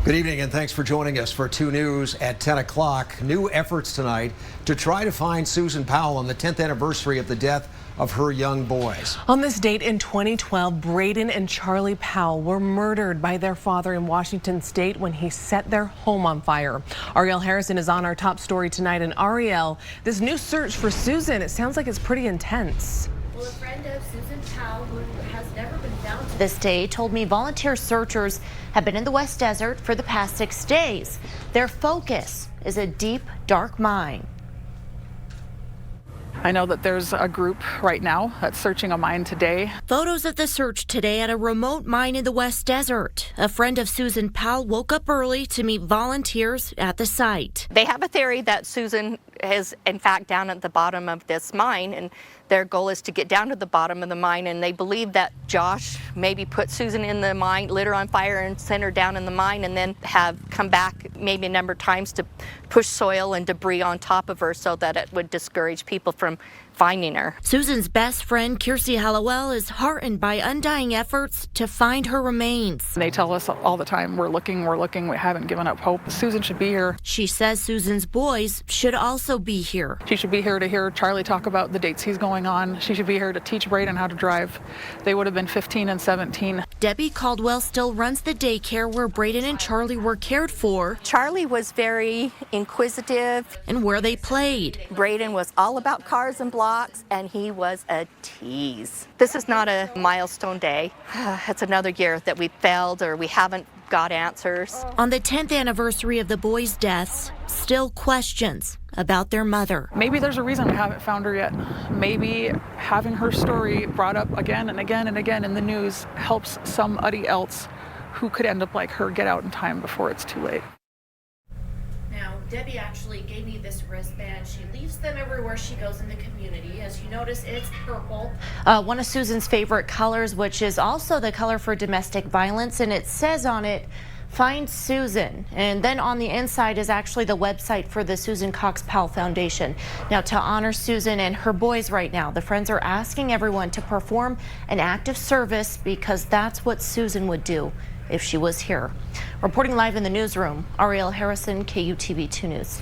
Good evening and thanks for joining us for 2 News at 10 o'clock. New efforts tonight to try to find Susan Powell on the 10th anniversary of the death of her young boys. On this date in 2012, Braden and Charlie Powell were murdered by their father in Washington State when he set their home on fire. Ariel Harrison is on our top story tonight. And Ariel, this new search for Susan, it sounds like it's pretty intense. Well, a friend of Susan Powell, who has never been found to this day, told me volunteer searchers have been in the West Desert for the past 6 days. Their focus is a deep, dark mine. I know that there's a group right now that's searching a mine today. Photos of the search today at a remote mine in the West Desert. A friend of Susan Powell woke up early to meet volunteers at the site. They have a theory that Susan is in fact down at the bottom of this mine, and their goal is to get down to the bottom of the mine, and they believe that Josh maybe put Susan in the mine, lit her on fire and sent her down in the mine, and then have come back maybe a number of times to push soil and debris on top of her so that it would discourage people from finding her. Susan's best friend, Caldwell, is heartened by undying efforts to find her remains. They tell us all the time, we're looking, we haven't given up hope. Susan should be here. She says Susan's boys should also be here. She should be here to hear Charlie talk about the dates he's going on. She should be here to teach Braden how to drive. They would have been 15 and 17. Debbie Caldwell still runs the daycare where Braden and Charlie were cared for. Charlie was very inquisitive. And where they played. Braden was all about cars and blocks, and he was a tease. This is not a milestone day. It's another year that we failed or we haven't got answers. On the 10th anniversary of the boys' deaths, still questions about their mother. Maybe there's a reason we haven't found her yet. Maybe having her story brought up again and again and again in the news helps somebody else who could end up like her get out in time before it's too late. Now, Debbie actually gave me this wristband. She leaves them everywhere she goes in the community. As you notice, it's purple. One of Susan's favorite colors, which is also the color for domestic violence, and it says on it, "Find Susan." And then on the inside is actually the website for the Susan Cox Powell Foundation. Now, to honor Susan and her boys right now, the friends are asking everyone to perform an act of service because that's what Susan would do if she was here. Reporting live in the newsroom, Ariel Harrison, KUTV 2 News.